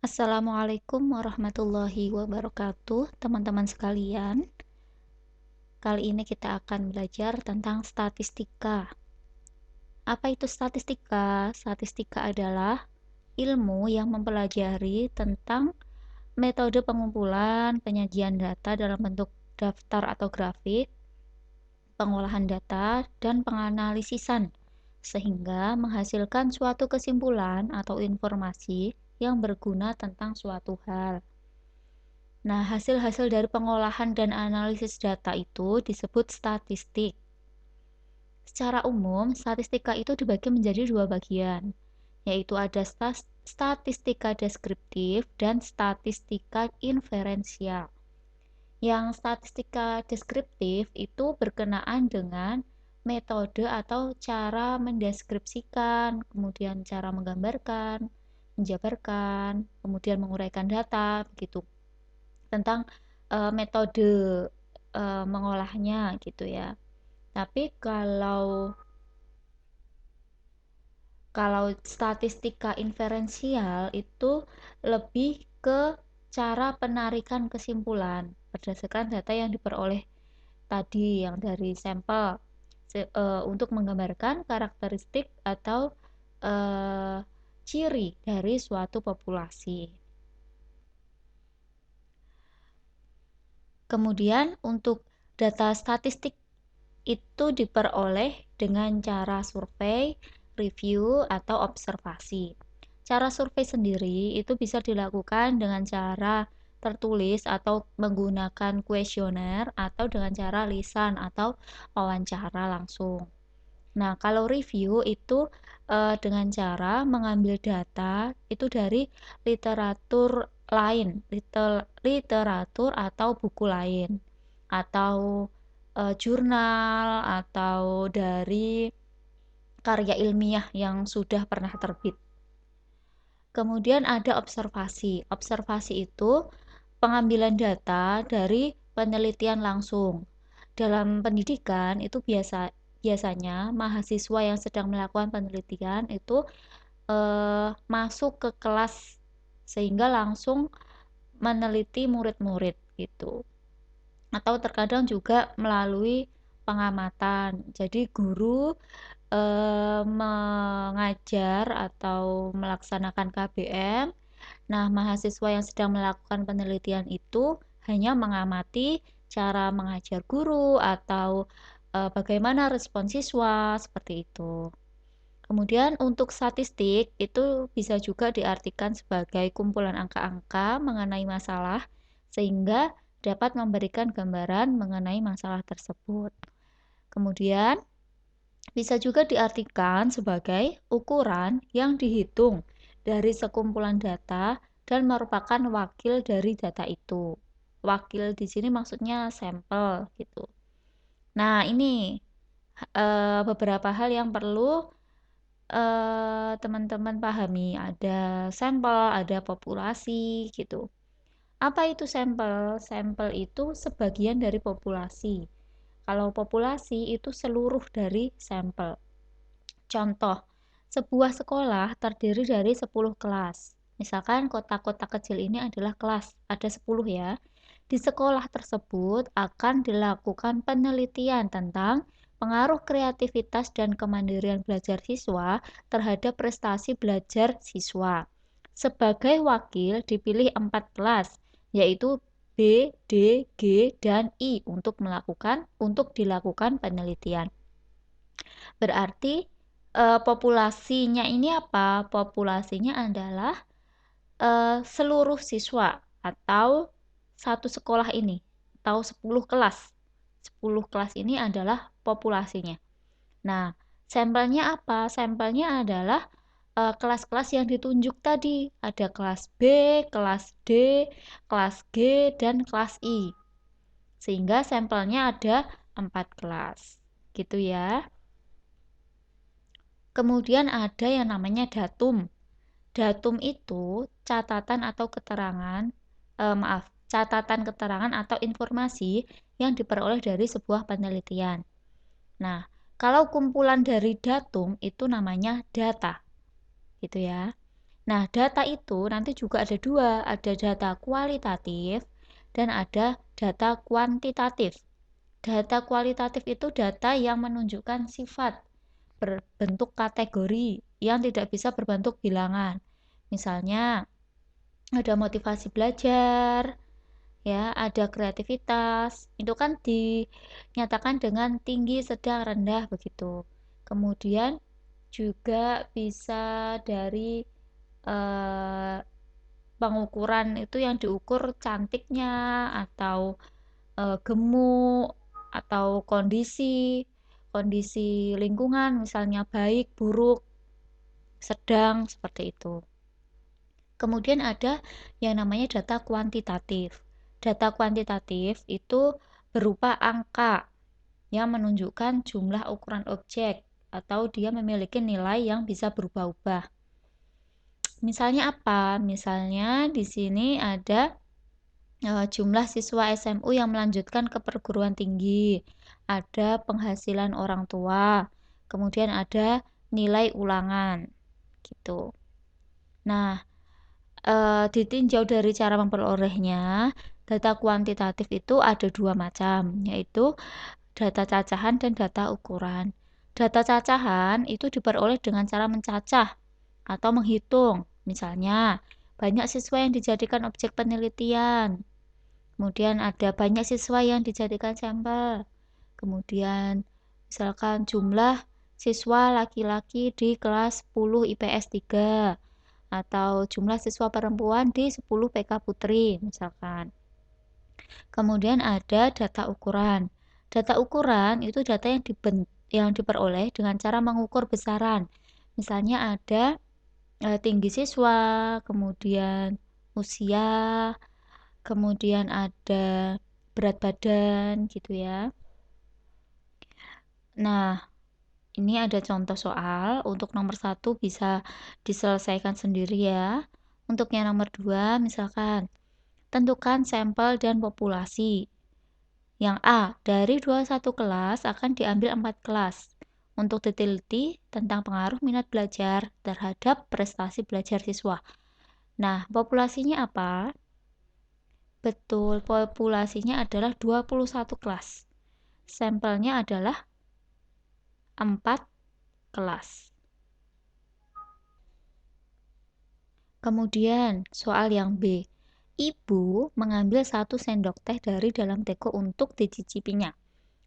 Assalamualaikum warahmatullahi wabarakatuh, teman-teman sekalian. Kali ini kita akan belajar tentang statistika. Apa itu statistika? Statistika adalah ilmu yang mempelajari tentang metode pengumpulan, penyajian data dalam bentuk daftar atau grafik, pengolahan data, dan penganalisisan, sehingga menghasilkan suatu kesimpulan atau informasi yang berguna tentang suatu hal. Nah, hasil-hasil dari pengolahan dan analisis data itu disebut statistik. Secara umum, statistika itu dibagi menjadi dua bagian, yaitu ada statistika deskriptif dan statistika inferensial. Yang statistika deskriptif itu berkenaan dengan metode atau cara mendeskripsikan, kemudian cara menggambarkan, menjabarkan, kemudian menguraikan data, begitu tentang metode mengolahnya gitu ya. Tapi kalau statistika inferensial itu lebih ke cara penarikan kesimpulan berdasarkan data yang diperoleh tadi yang dari sampel untuk menggambarkan karakteristik atau ciri dari suatu populasi. Kemudian untuk data statistik itu diperoleh dengan cara survei, review, atau observasi. Cara survei sendiri itu bisa dilakukan dengan cara tertulis atau menggunakan kuesioner atau dengan cara lisan atau wawancara langsung. Nah, kalau review itu dengan cara mengambil data itu dari literatur lain, literatur atau buku lain, atau jurnal, atau dari karya ilmiah yang sudah pernah terbit. Kemudian ada observasi. Observasi itu pengambilan data dari penelitian langsung. Dalam pendidikan itu biasanya mahasiswa yang sedang melakukan penelitian itu masuk ke kelas sehingga langsung meneliti murid-murid gitu. Atau terkadang juga melalui pengamatan. Jadi guru mengajar atau melaksanakan KBM. Nah, mahasiswa yang sedang melakukan penelitian itu hanya mengamati cara mengajar guru atau bagaimana respon siswa seperti itu. Kemudian untuk statistik itu bisa juga diartikan sebagai kumpulan angka-angka mengenai masalah sehingga dapat memberikan gambaran mengenai masalah tersebut. Kemudian bisa juga diartikan sebagai ukuran yang dihitung dari sekumpulan data dan merupakan wakil dari data itu. Wakil di sini maksudnya sampel gitu. Nah, ini beberapa hal yang perlu teman-teman pahami. Ada sampel, ada populasi gitu. Apa itu sampel? Sampel itu sebagian dari populasi. Kalau populasi itu seluruh dari sampel. Contoh, sebuah sekolah terdiri dari 10 kelas. Misalkan kota-kota kecil ini adalah kelas, ada 10 ya. Di sekolah tersebut akan dilakukan penelitian tentang pengaruh kreativitas dan kemandirian belajar siswa terhadap prestasi belajar siswa. Sebagai wakil dipilih 4 kelas, yaitu B, D, G, dan I untuk dilakukan penelitian. Berarti populasinya ini apa? Populasinya adalah seluruh siswa atau satu sekolah ini atau 10 kelas. 10 kelas ini adalah populasinya. Nah, sampelnya apa? Sampelnya adalah kelas-kelas yang ditunjuk tadi. Ada kelas B, kelas D, kelas G, dan kelas I. Sehingga sampelnya ada 4 kelas. Gitu ya. Kemudian ada yang namanya datum. Datum itu catatan atau keterangan, catatan keterangan atau informasi yang diperoleh dari sebuah penelitian. Nah, kalau kumpulan dari datum itu namanya data, gitu ya. Nah, data itu nanti juga ada dua, ada data kualitatif dan ada data kuantitatif. Data kualitatif itu data yang menunjukkan sifat berbentuk kategori yang tidak bisa berbentuk bilangan. Misalnya, ada motivasi belajar, ya, ada kreativitas. Itu kan dinyatakan dengan tinggi, sedang, rendah begitu. Kemudian juga bisa dari eh, pengukuran itu yang diukur cantiknya atau gemuk atau kondisi kondisi lingkungan misalnya baik, buruk, sedang seperti itu. Kemudian ada yang namanya data kuantitatif. Data kuantitatif itu berupa angka yang menunjukkan jumlah ukuran objek atau dia memiliki nilai yang bisa berubah-ubah. Misalnya apa? Misalnya di sini ada jumlah siswa SMU yang melanjutkan ke perguruan tinggi, ada penghasilan orang tua, kemudian ada nilai ulangan, gitu. Nah, ditinjau dari cara memperolehnya, data kuantitatif itu ada dua macam, yaitu data cacahan dan data ukuran. Data cacahan itu diperoleh dengan cara mencacah atau menghitung. Misalnya, banyak siswa yang dijadikan objek penelitian. Kemudian ada banyak siswa yang dijadikan sampel. Kemudian misalkan jumlah siswa laki-laki di kelas 10 IPS 3 atau jumlah siswa perempuan di 10 PK Putri misalkan. Kemudian ada data ukuran. Data ukuran itu data yang diperoleh dengan cara mengukur besaran. Misalnya ada tinggi siswa, kemudian usia, kemudian ada berat badan gitu ya. Nah, ini ada contoh soal. Untuk nomor 1 bisa diselesaikan sendiri ya. Untuk yang nomor 2, misalkan tentukan sampel dan populasi. Yang A, dari 21 kelas akan diambil 4 kelas untuk diteliti tentang pengaruh minat belajar terhadap prestasi belajar siswa. Nah, populasinya apa? Betul, populasinya adalah 21 kelas. Sampelnya adalah 4 kelas. Kemudian, soal yang B. Ibu mengambil 1 sendok teh dari dalam teko untuk dicicipinya.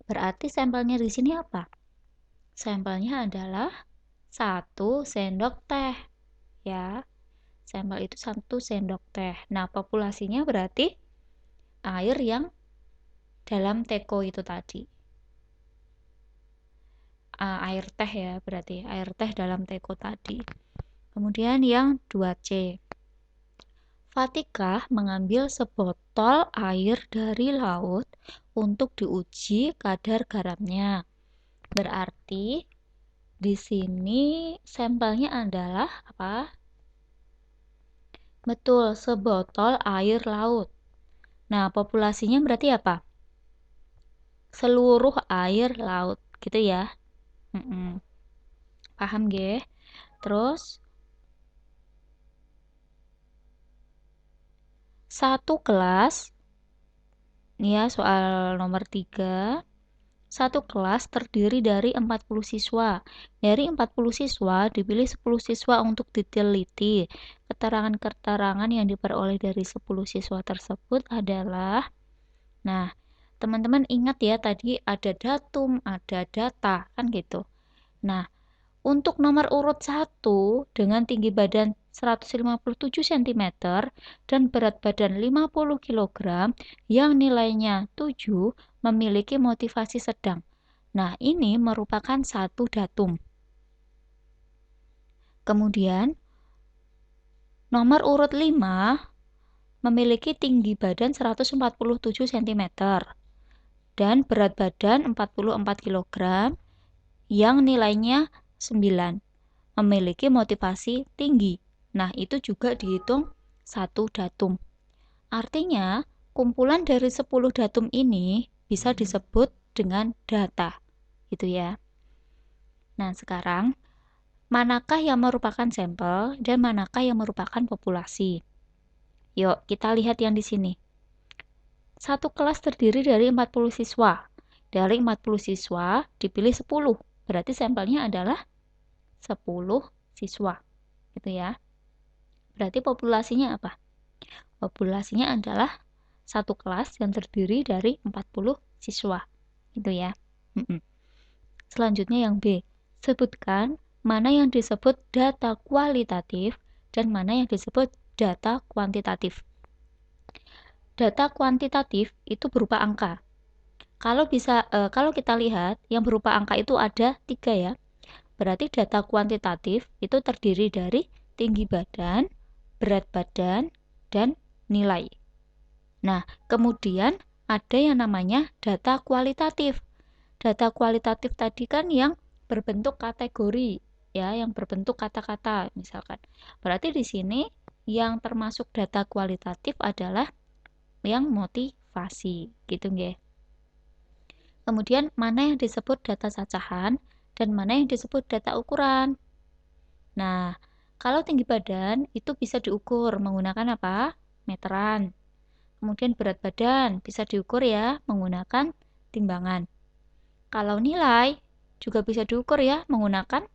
Berarti sampelnya di sini apa? Sampelnya adalah 1 sendok teh. Ya, sampel itu 1 sendok teh. Nah, populasinya berarti air yang dalam teko itu tadi. Air teh ya, berarti air teh dalam teko tadi. Kemudian yang 2C. Fatikah mengambil sebotol air dari laut untuk diuji kadar garamnya. Berarti di sini sampelnya adalah apa? Betul, sebotol air laut. Nah, populasinya berarti apa? Seluruh air laut, gitu ya. Paham gak? Terus, satu kelas, ini ya soal nomor 3. Satu kelas terdiri dari 40 siswa. Dari 40 siswa, dipilih 10 siswa untuk diteliti. Keterangan-keterangan yang diperoleh dari 10 siswa tersebut adalah, nah, teman-teman ingat ya tadi ada datum, ada data, kan gitu. Nah, untuk nomor urut 1 dengan tinggi badan 157 cm dan berat badan 50 kg yang nilainya 7 memiliki motivasi sedang. Nah, ini merupakan satu datum. Kemudian, nomor urut 5 memiliki tinggi badan 147 cm dan berat badan 44 kg yang nilainya 9 memiliki motivasi tinggi. Nah, itu juga dihitung satu datum. Artinya, kumpulan dari 10 datum ini bisa disebut dengan data. Gitu ya. Nah, sekarang manakah yang merupakan sampel dan manakah yang merupakan populasi. Yuk, kita lihat yang di sini. Satu kelas terdiri dari 40 siswa. Dari 40 siswa dipilih 10. Berarti sampelnya adalah 10 siswa. Gitu ya. Berarti populasinya apa? Populasinya adalah satu kelas yang terdiri dari 40 siswa. Gitu ya. Selanjutnya yang B. Sebutkan mana yang disebut data kualitatif dan mana yang disebut data kuantitatif. Data kuantitatif itu berupa angka. Kalau kita lihat yang berupa angka itu ada 3 ya. Berarti data kuantitatif itu terdiri dari tinggi badan, berat badan, dan nilai. Nah, kemudian ada yang namanya data kualitatif. Data kualitatif tadi kan yang berbentuk kategori, ya, yang berbentuk kata-kata misalkan. Berarti di sini yang termasuk data kualitatif adalah yang motivasi, gitu nggih. Kemudian mana yang disebut data cacahan dan mana yang disebut data ukuran. Nah, kalau tinggi badan itu bisa diukur menggunakan apa? Meteran. Kemudian berat badan bisa diukur ya menggunakan timbangan. Kalau nilai juga bisa diukur ya menggunakan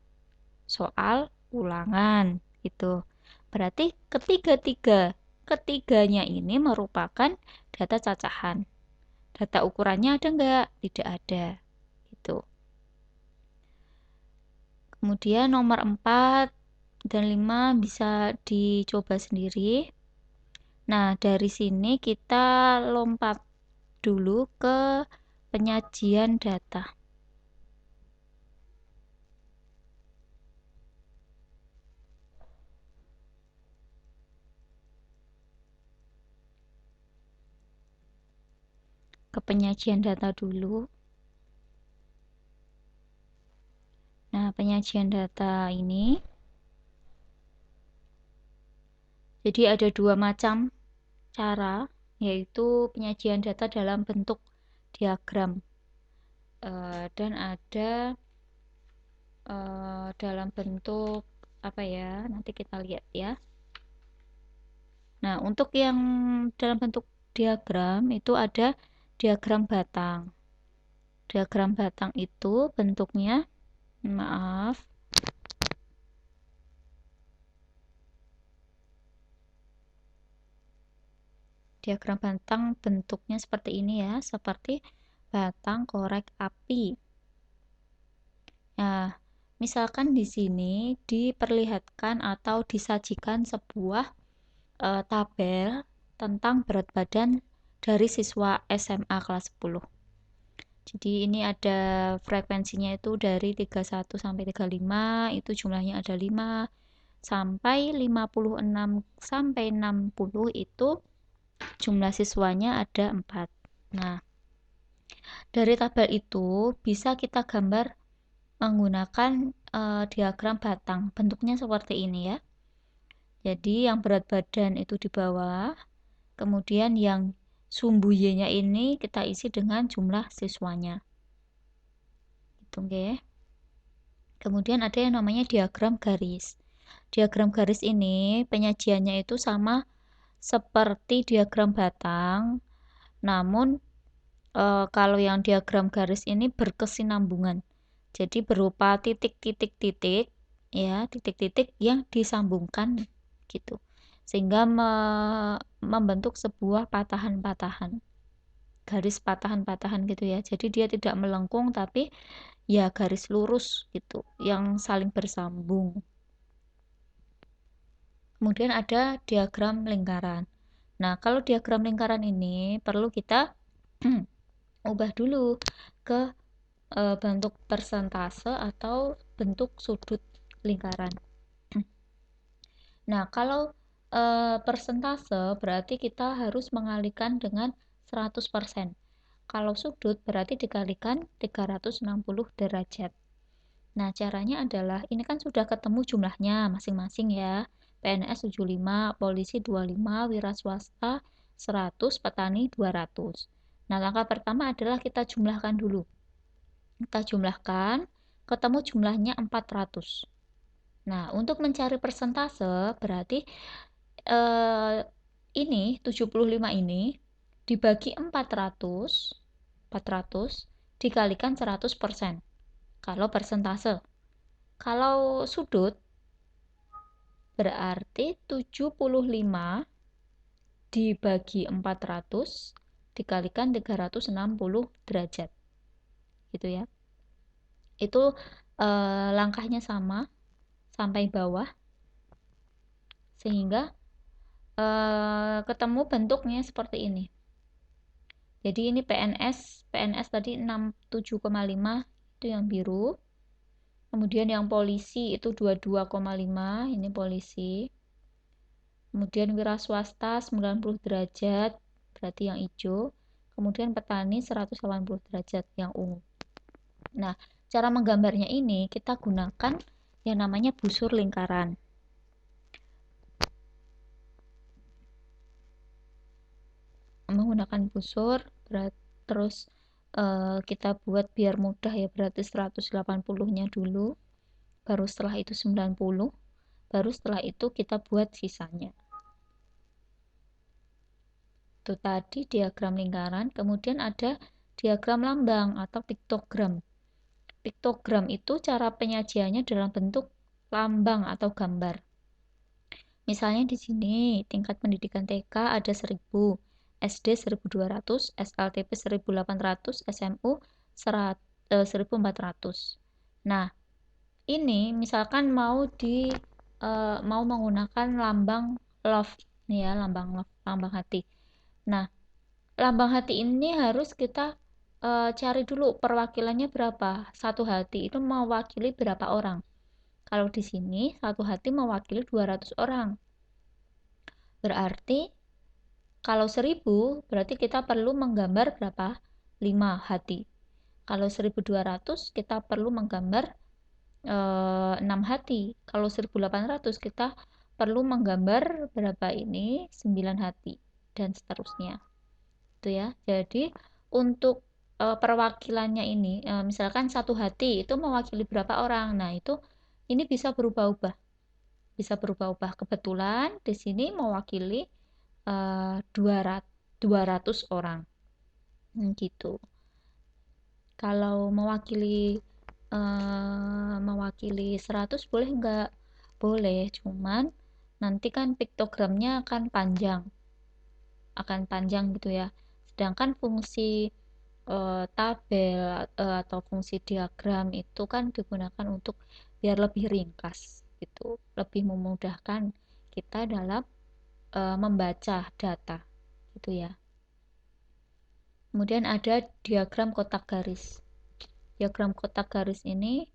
soal ulangan gitu. Berarti ketiganya ini merupakan data cacahan. Data ukurannya ada enggak? Tidak ada. Gitu. Kemudian nomor 4 dan 5 bisa dicoba sendiri. Nah, dari sini kita lompat dulu ke penyajian data. Ke penyajian data dulu. Nah, penyajian data ini jadi ada dua macam cara, yaitu penyajian data dalam bentuk diagram dan ada dalam bentuk apa ya, nanti kita lihat ya. Nah, untuk yang dalam bentuk diagram itu ada diagram batang. Diagram batang itu bentuknya, maaf, diagram batang bentuknya seperti ini ya, seperti batang korek api. Nah, misalkan di sini diperlihatkan atau disajikan sebuah tabel tentang berat badan dari siswa SMA kelas 10. Jadi ini ada frekuensinya itu dari 31 sampai 35, itu jumlahnya ada 5 sampai 56 sampai 60 itu jumlah siswanya ada 4. Nah, dari tabel itu bisa kita gambar menggunakan diagram batang. Bentuknya seperti ini ya. Jadi yang berat badan itu di bawah, kemudian yang sumbu Y-nya ini kita isi dengan jumlah siswanya. Gitu nggih. Kemudian ada yang namanya diagram garis. Diagram garis ini penyajiannya itu sama seperti diagram batang, namun kalau yang diagram garis ini berkesinambungan. Jadi berupa titik-titik-titik ya, titik-titik yang disambungkan gitu. Sehingga membentuk sebuah patahan-patahan. Garis patahan-patahan gitu ya. Jadi dia tidak melengkung tapi ya garis lurus gitu yang saling bersambung. Kemudian ada diagram lingkaran. Nah, kalau diagram lingkaran ini perlu kita ubah dulu ke bentuk persentase atau bentuk sudut lingkaran. Nah, kalau persentase berarti kita harus mengalihkan dengan 100%. Kalau sudut berarti dikalikan 360 derajat. Nah, caranya adalah ini kan sudah ketemu jumlahnya masing-masing ya. PNS 75, polisi 25, wira swasta 100, petani 200. Nah, langkah pertama adalah kita jumlahkan dulu. Kita jumlahkan, ketemu jumlahnya 400. Nah, untuk mencari persentase berarti eh, ini 75 ini dibagi 400 dikalikan 100% kalau persentase. Kalau sudut berarti 75 dibagi 400 dikalikan 360 derajat. Gitu ya. Itu langkahnya sama sampai bawah sehingga ketemu bentuknya seperti ini. Jadi ini PNS tadi 67,5 itu yang biru. Kemudian yang polisi itu 22,5, ini polisi. Kemudian wira swasta 90 derajat, berarti yang hijau. Kemudian petani 180 derajat, yang ungu. Nah, cara menggambarnya ini kita gunakan yang namanya busur lingkaran. Menggunakan busur, terus kita buat biar mudah ya, berarti 180-nya dulu, baru setelah itu 90, baru setelah itu kita buat sisanya. Itu tadi diagram lingkaran, kemudian ada diagram lambang atau piktogram. Piktogram itu cara penyajiannya dalam bentuk lambang atau gambar. Misalnya di sini tingkat pendidikan TK ada 1000, SD 1200, SLTP 1800, SMU 1400. Nah, ini misalkan mau menggunakan lambang love nih ya, lambang love, lambang hati. Nah, lambang hati ini harus kita cari dulu perwakilannya berapa. Satu hati itu mewakili berapa orang. Kalau di sini satu hati mewakili 200 orang. Berarti kalau 1000 berarti kita perlu menggambar berapa? 5 hati. Kalau 1200 kita perlu menggambar 6 hati. Kalau 1800 kita perlu menggambar berapa ini? 9 hati dan seterusnya. Itu ya. Jadi untuk perwakilannya ini misalkan satu hati itu mewakili berapa orang. Nah, itu ini bisa berubah-ubah. Bisa berubah-ubah. Kebetulan di sini mewakili 200 orang. Gitu. Kalau mewakili 100 boleh enggak? Boleh, cuman nanti kan piktogramnya akan panjang gitu ya. Sedangkan fungsi tabel atau fungsi diagram itu kan digunakan untuk biar lebih ringkas gitu, lebih memudahkan kita dalam membaca data gitu ya. Kemudian ada diagram kotak garis. Diagram kotak garis ini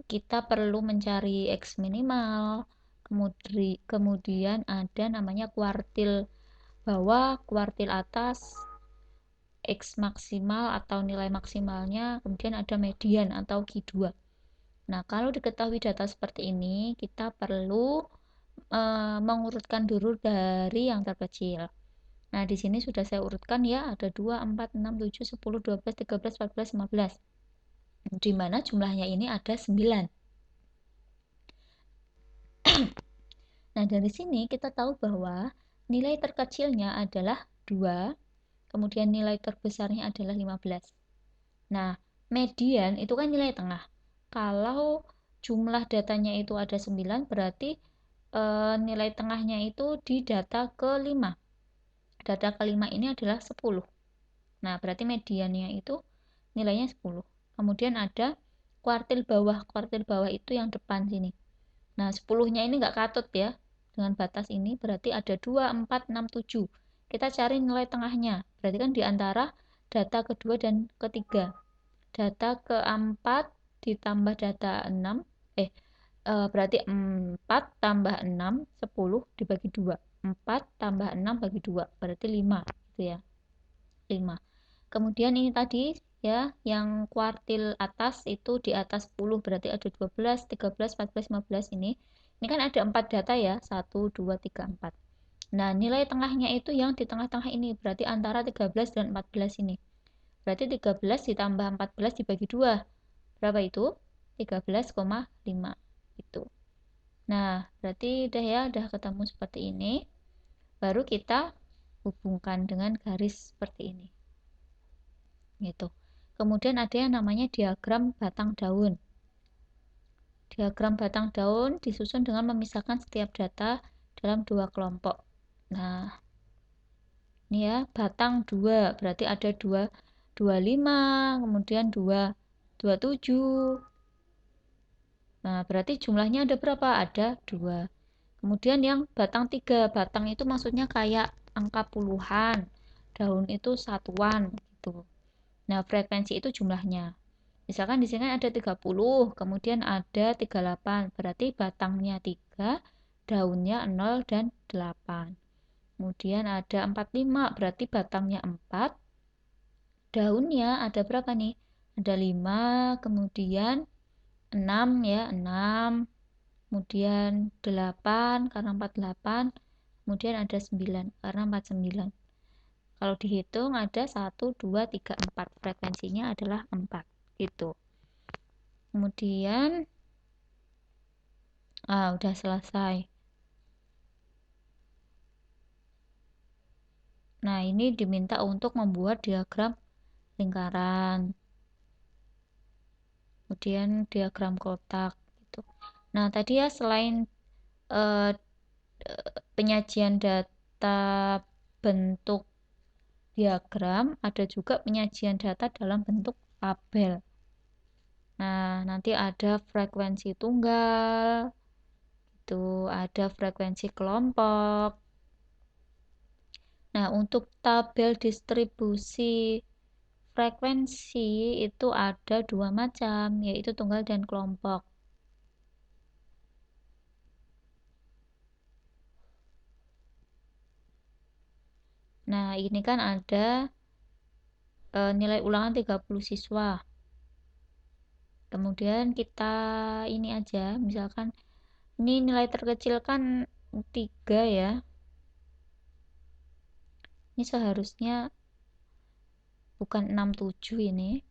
kita perlu mencari X minimal, kemudian ada namanya kuartil bawah, kuartil atas, X maksimal atau nilai maksimalnya, kemudian ada median atau Q2. Nah, kalau diketahui data seperti ini, kita perlu mengurutkan dulu dari yang terkecil. Nah, di sini sudah saya urutkan ya, ada 2, 4, 6, 7, 10, 12, 13, 14, 15. Di mana jumlahnya ini ada 9. Nah, dari sini kita tahu bahwa nilai terkecilnya adalah 2, kemudian nilai terbesarnya adalah 15. Nah, median itu kan nilai tengah. Kalau jumlah datanya itu ada 9, berarti nilai tengahnya itu di data ke-5. Data ke-5 ini adalah 10. Nah, berarti mediannya itu nilainya 10. Kemudian ada kuartil bawah. Kuartil bawah itu yang depan sini. Nah, 10-nya ini nggak katut ya. Dengan batas ini berarti ada 2, 4, 6, 7. Kita cari nilai tengahnya. Berarti kan di antara data kedua dan ketiga. Data keempat ditambah data 6. Berarti 4 tambah 6, 10 dibagi 2. 4 tambah 6 bagi 2. Berarti 5. Gitu ya. 5. Kemudian ini tadi ya, yang kuartil atas itu di atas 10 berarti ada 12, 13, 14, 15 ini. Ini kan ada 4 data ya, 1, 2, 3, 4. Nah, nilai tengahnya itu yang di tengah-tengah ini, berarti antara 13 dan 14 ini. Berarti 13 ditambah 14 dibagi 2. Berapa itu? 13,5 itu. Nah, berarti udah ketemu seperti ini. Baru kita hubungkan dengan garis seperti ini. Gitu. Kemudian ada yang namanya diagram batang daun. Diagram batang daun disusun dengan memisahkan setiap data dalam dua kelompok. Nah, ini ya, batang 2, berarti ada 25, kemudian 27. Nah, berarti jumlahnya ada berapa? Ada 2. Kemudian yang batang 3, batang itu maksudnya kayak angka puluhan, daun itu satuan gitu. Nah, frekuensi itu jumlahnya. Misalkan di sini ada 30, kemudian ada 38, berarti batangnya 3, daunnya 0 dan 8. Kemudian ada 45, berarti batangnya 4, daunnya ada berapa nih? Ada 5, kemudian 6 ya, 6, kemudian 8 karena 48, kemudian ada 9 karena 49. Kalau dihitung ada 1, 2, 3, 4. Frekuensinya adalah 4 gitu. Kemudian udah selesai. Nah, ini diminta untuk membuat diagram lingkaran. Kemudian diagram kotak gitu. Nah, tadi ya selain eh, penyajian data bentuk diagram, ada juga penyajian data dalam bentuk tabel. Nah, nanti ada frekuensi tunggal, itu ada frekuensi kelompok. Nah, untuk tabel distribusi frekuensi itu ada 2 macam, yaitu tunggal dan kelompok. Nah, ini kan ada nilai ulangan 30 siswa. Kemudian kita ini aja, misalkan ini nilai terkecil kan 3 ya. Ini seharusnya bukan 67 ini.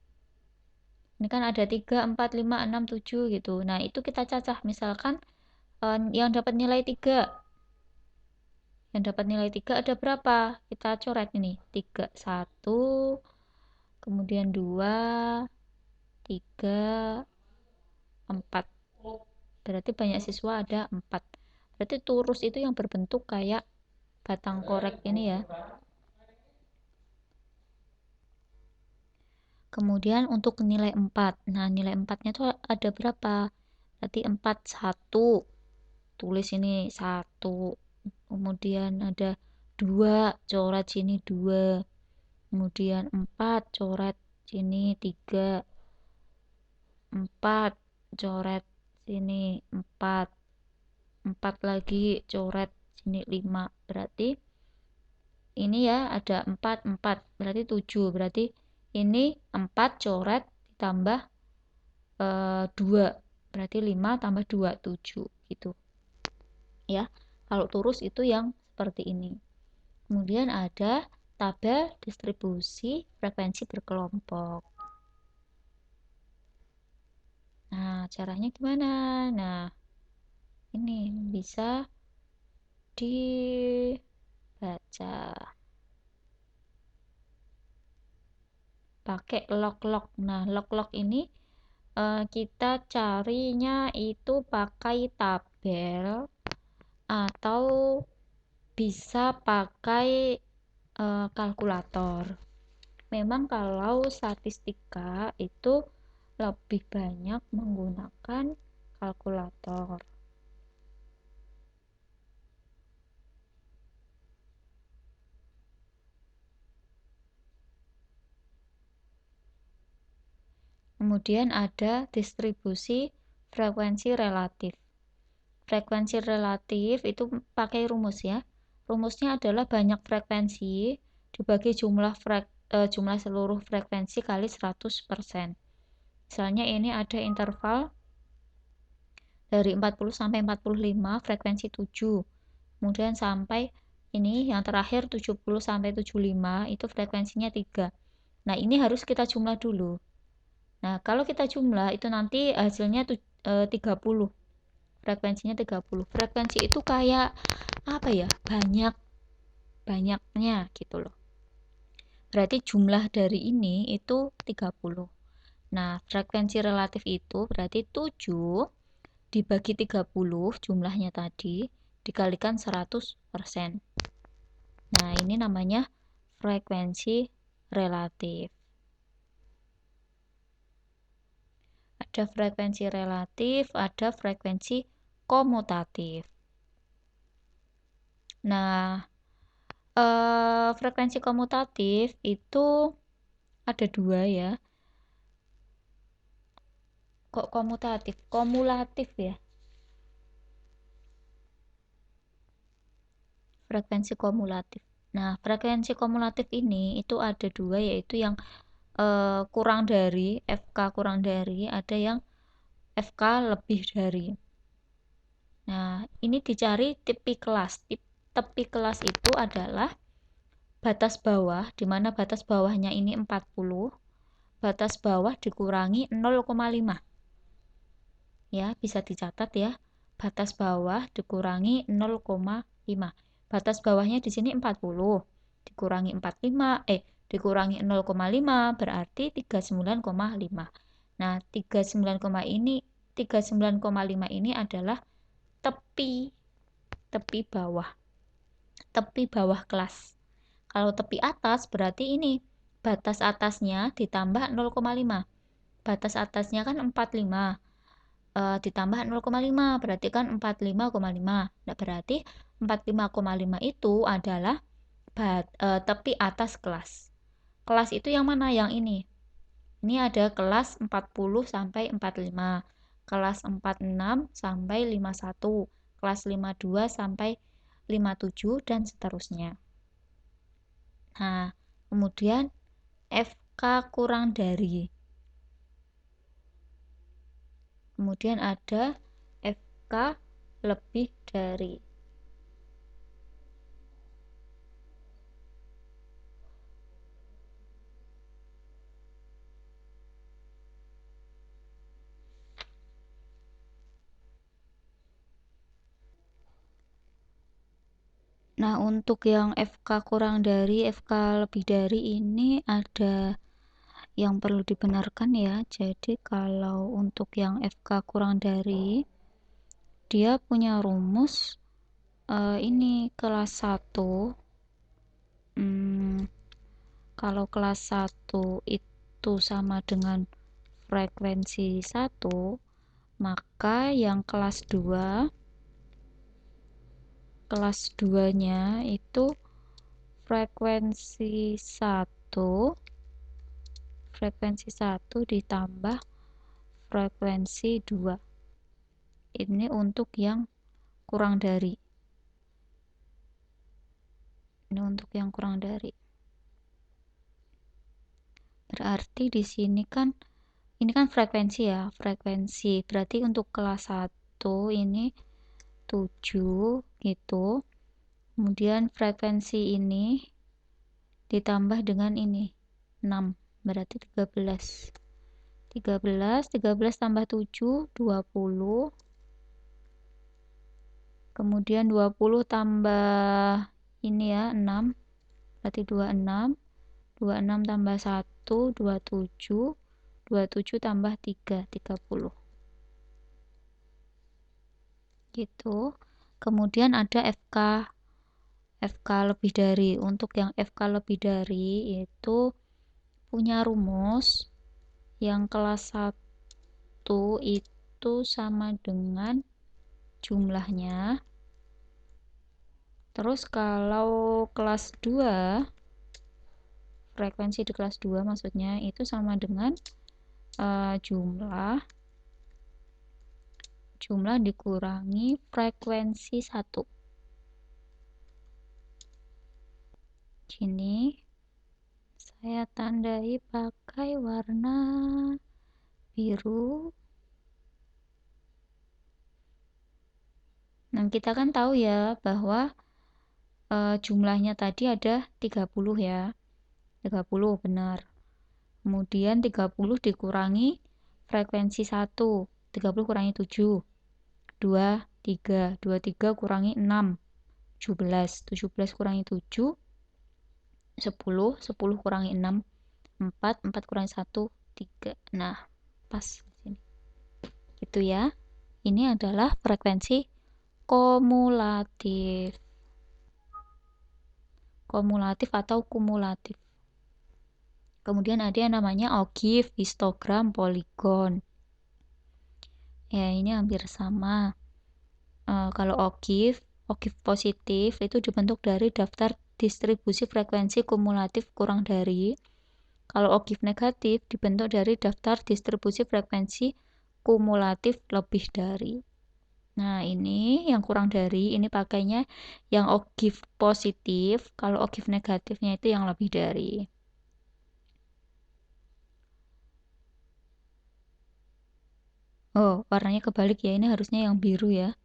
Ini kan ada 3, 4, 5, 6, 7 gitu. Nah, itu kita cacah. Misalkan yang dapat nilai 3. Yang dapat nilai 3 ada berapa? Kita coret ini. 3, 1, kemudian 2, 3, 4. Berarti banyak siswa ada 4. Berarti turus itu yang berbentuk kayak batang korek ini ya. Kemudian untuk nilai 4. Nah, nilai 4-nya itu ada berapa? Berarti 4, 1. Tulis ini 1. Kemudian ada 2, coret sini 2. Kemudian 4, coret sini 3. 4, coret sini 4. 4 lagi, coret sini 5. Berarti ini ya ada 4, 4. Berarti 7. Berarti ini 4 coret ditambah 2. Berarti 5 tambah 2, 7 gitu. Ya. Kalau turus itu yang seperti ini. Kemudian ada tabel distribusi frekuensi berkelompok. Nah, caranya gimana? Nah, ini bisa dibaca pakai log-log. Nah, log-log ini kita carinya itu pakai tabel atau bisa pakai kalkulator. Memang kalau statistika itu lebih banyak menggunakan kalkulator. Kemudian ada distribusi frekuensi relatif. Frekuensi relatif itu pakai rumus ya. Rumusnya adalah banyak frekuensi dibagi jumlah seluruh frekuensi kali 100%. Misalnya ini ada interval dari 40 sampai 45, frekuensi 7. Kemudian sampai ini yang terakhir 70 sampai 75 itu frekuensinya 3. Nah, ini harus kita jumlah dulu. Nah, kalau kita jumlah itu nanti hasilnya 30. Frekuensinya 30. Frekuensi itu kayak apa ya? Banyaknya gitu loh. Berarti jumlah dari ini itu 30. Nah, frekuensi relatif itu berarti 7 dibagi 30 jumlahnya tadi dikalikan 100%. Nah, ini namanya frekuensi relatif. Ada frekuensi relatif, ada frekuensi komutatif. Nah, frekuensi komutatif itu ada dua ya. Kok komutatif? Kumulatif ya. Frekuensi kumulatif. Nah, frekuensi kumulatif ini itu ada dua, yaitu yang kurang dari, FK kurang dari, ada yang FK lebih dari. Nah, ini dicari tepi kelas. Tepi kelas itu adalah batas bawah, di mana batas bawahnya ini 40, batas bawah dikurangi 0,5. Ya, bisa dicatat ya. Batas bawah dikurangi 0,5. Batas bawahnya di sini 40. Dikurangi 45, dikurangi 0,5 berarti 39,5. Nah, 39,5 ini adalah tepi bawah. Tepi bawah kelas. Kalau tepi atas berarti ini batas atasnya ditambah 0,5. Batas atasnya kan 45. Ditambah 0,5 berarti kan 45,5. Nah, berarti 45,5 itu adalah tepi atas kelas. Kelas itu yang mana? Yang ini. Ini ada kelas 40 sampai 45, kelas 46 sampai 51, kelas 52 sampai 57 dan seterusnya. Nah, kemudian FK kurang dari. Kemudian ada FK lebih dari. Nah, untuk yang FK kurang dari, FK lebih dari ini ada yang perlu dibenarkan ya. Jadi kalau untuk yang FK kurang dari, dia punya rumus ini kelas 1. Kalau kelas 1 itu sama dengan frekuensi 1, maka yang kelas 2-nya itu frekuensi 1 ditambah frekuensi 2. Ini untuk yang kurang dari. Ini untuk yang kurang dari. Berarti di sini kan ini kan frekuensi ya, frekuensi. Berarti untuk kelas 1 ini 7 gitu. Kemudian frekuensi ini ditambah dengan ini 6, berarti 13. 13 tambah 7 20. Kemudian 20 tambah ini ya 6, berarti 26. 26 tambah 1 27. 27 tambah 3 30. Gitu. Kemudian ada FK lebih dari. Untuk yang FK lebih dari itu punya rumus yang kelas 1 itu sama dengan jumlahnya. Terus kalau kelas 2, frekuensi di kelas 2 maksudnya itu sama dengan jumlah dikurangi frekuensi 1. Gini saya tandai pakai warna biru. Nah, kita kan tahu ya bahwa jumlahnya tadi ada 30 ya. 30 benar. Kemudian 30 dikurangi frekuensi 1. 30 kurangi 7. 2, 3. 23 kurangi 6. 17. 17 kurangi 7. 10. 10 kurangi 6. 4. 4 kurangi 1. 3. Nah, pas di sini. Gitu ya. Ini adalah frekuensi kumulatif. Kumulatif atau kumulatif. Kemudian ada yang namanya ogive, histogram, poligon. Ya, ini hampir sama. Kalau ogive positif itu dibentuk dari daftar distribusi frekuensi kumulatif kurang dari. Kalau ogive negatif dibentuk dari daftar distribusi frekuensi kumulatif lebih dari. Nah, ini yang kurang dari, ini pakainya yang ogive positif, kalau ogive negatifnya itu yang lebih dari. Oh, warnanya kebalik ya, ini harusnya yang biru ya.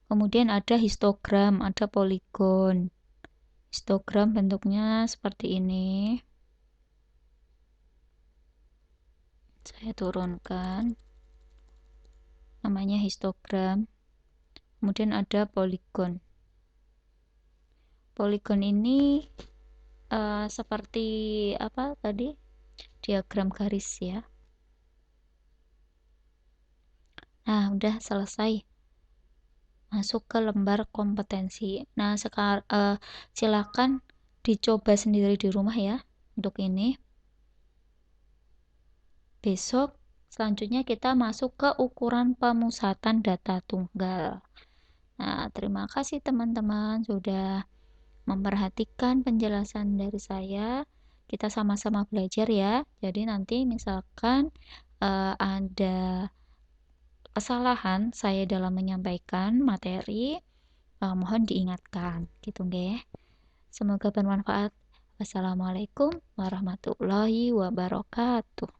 Kemudian ada histogram, ada poligon. Histogram bentuknya seperti ini. Saya turunkan. Namanya histogram. Kemudian ada poligon. Poligon ini seperti apa tadi? Diagram garis ya. Nah, udah selesai. Masuk ke lembar kompetensi. Nah, sekarang silakan dicoba sendiri di rumah ya untuk ini. Besok selanjutnya kita masuk ke ukuran pemusatan data tunggal. Nah, terima kasih teman-teman sudah memperhatikan penjelasan dari saya. Kita sama-sama belajar ya. Jadi nanti misalkan ada kesalahan saya dalam menyampaikan materi, mohon diingatkan gitu nggih. Semoga bermanfaat. Wassalamualaikum warahmatullahi wabarakatuh.